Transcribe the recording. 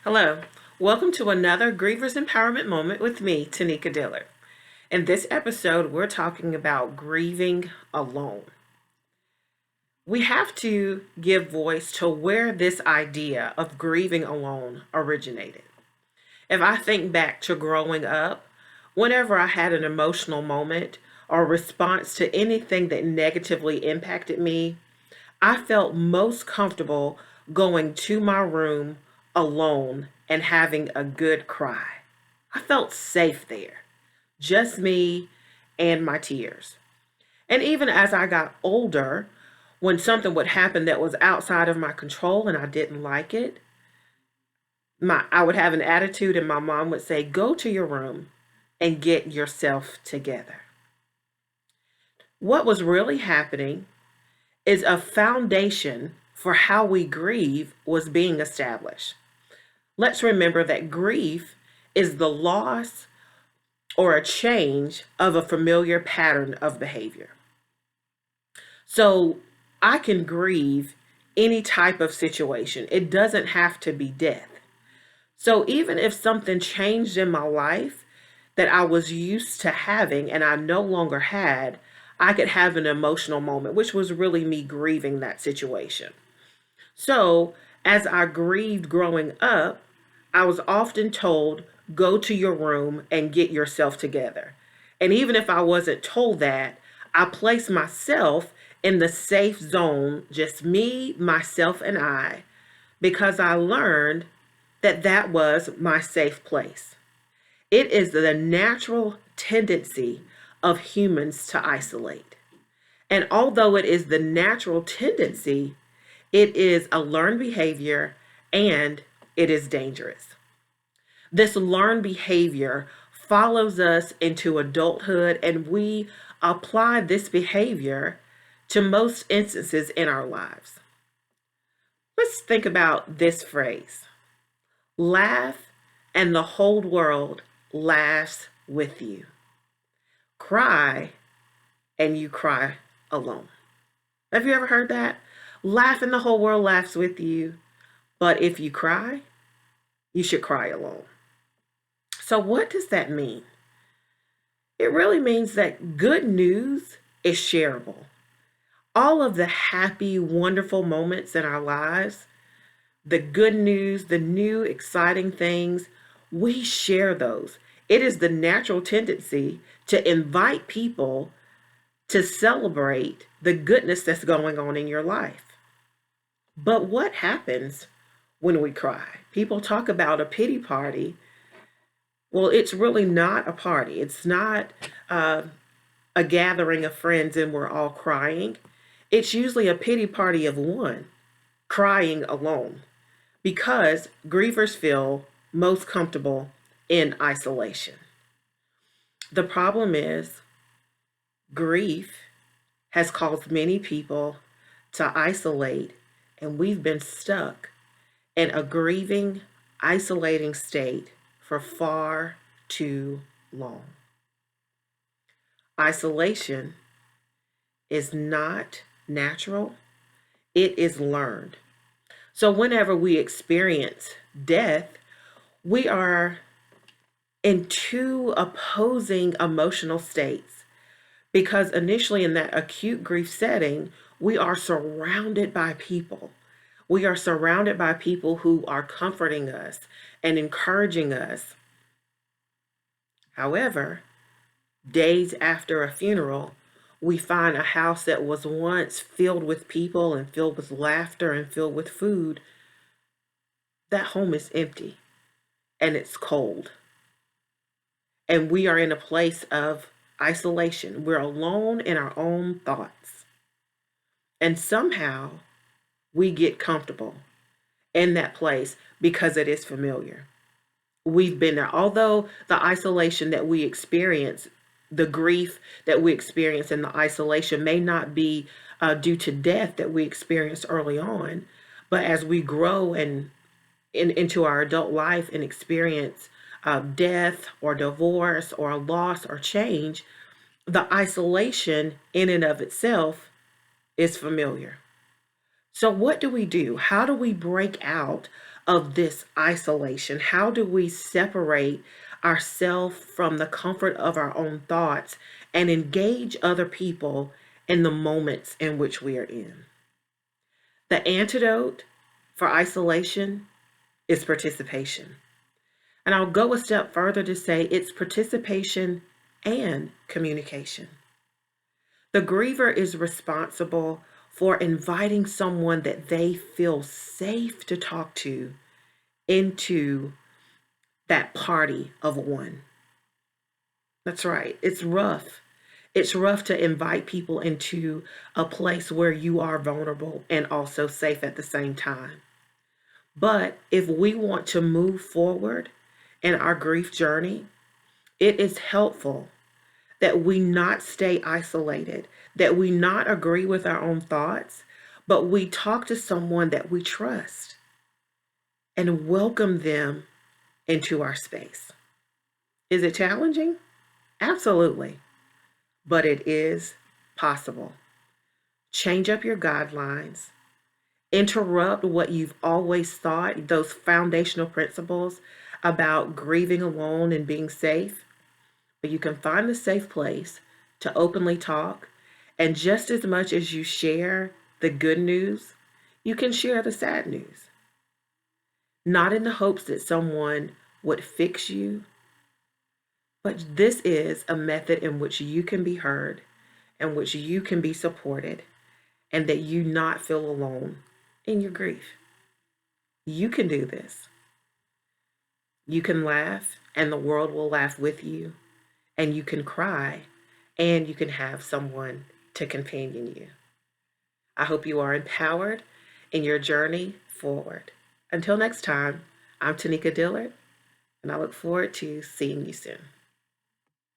Hello, welcome to another Grievers Empowerment Moment with me, Tanika Dillard. In this episode, we're talking about grieving alone. We have to give voice to where this idea of grieving alone originated. If I think back to growing up, whenever I had an emotional moment or response to anything that negatively impacted me, I felt most comfortable going to my room alone and having a good cry. I felt safe there, just me and my tears. And even as I got older, when something would happen that was outside of my control and I didn't like it, I would have an attitude and my mom would say, "Go to your room and get yourself together." What was really happening is a foundation for how we grieve was being established. Let's remember that grief is the loss or a change of a familiar pattern of behavior. So I can grieve any type of situation, it doesn't have to be death. So even if something changed in my life that I was used to having and I no longer had, I could have an emotional moment, which was really me grieving that situation. So as I grieved growing up, I was often told, "Go to your room and get yourself together." And even if I wasn't told that, I placed myself in the safe zone, just me, myself, and I, because I learned that that was my safe place. It is the natural tendency of humans to isolate. And although it is the natural tendency, it is a learned behavior and it is dangerous. This learned behavior follows us into adulthood, and we apply this behavior to most instances in our lives. Let's think about this phrase: laugh, and the whole world laughs with you. Cry, and you cry alone. Have you ever heard that? Laugh, and the whole world laughs with you. But if you cry, you should cry alone. So, what does that mean? It really means that good news is shareable. All of the happy, wonderful moments in our lives, the good news, the new, exciting things, we share those. It is the natural tendency to invite people to celebrate the goodness that's going on in your life. But what happens when we cry? People talk about a pity party. Well, it's really not a party. It's not a gathering of friends and we're all crying. It's usually a pity party of one crying alone because grievers feel most comfortable in isolation. The problem is grief has caused many people to isolate, and we've been stuck in a grieving, isolating state for far too long. Isolation is not natural, it is learned. So, whenever we experience death, we are in two opposing emotional states because initially, in that acute grief setting, we are surrounded by people. We are surrounded by people who are comforting us and encouraging us. However, days after a funeral, we find a house that was once filled with people and filled with laughter and filled with food. That home is empty and it's cold. And we are in a place of isolation. We're alone in our own thoughts. And somehow we get comfortable in that place because it is familiar. We've been there. Although the isolation that we experience, the grief that we experience in the isolation may not be due to death that we experienced early on, but as we grow into our adult life and experience death or divorce or loss or change, the isolation in and of itself is familiar. So, what do we do? How do we break out of this isolation? How do we separate ourselves from the comfort of our own thoughts and engage other people in the moments in which we are in? The antidote for isolation is participation. And I'll go a step further to say it's participation and communication. The griever is responsible for inviting someone that they feel safe to talk to into that party of one. That's right. It's rough. It's rough to invite people into a place where you are vulnerable and also safe at the same time. But if we want to move forward in our grief journey, it is helpful that we not stay isolated, that we not agree with our own thoughts, but we talk to someone that we trust and welcome them into our space. Is it challenging? Absolutely. But it is possible. Change up your guidelines. Interrupt what you've always thought, those foundational principles about grieving alone and being safe. But you can find a safe place to openly talk. And just as much as you share the good news, you can share the sad news. Not in the hopes that someone would fix you, but this is a method in which you can be heard, in which you can be supported, and that you not feel alone in your grief. You can do this. You can laugh, and the world will laugh with you, and you can cry, and you can have someone to companion you. I hope you are empowered in your journey forward. Until next time, I'm Tanika Dillard, and I look forward to seeing you soon.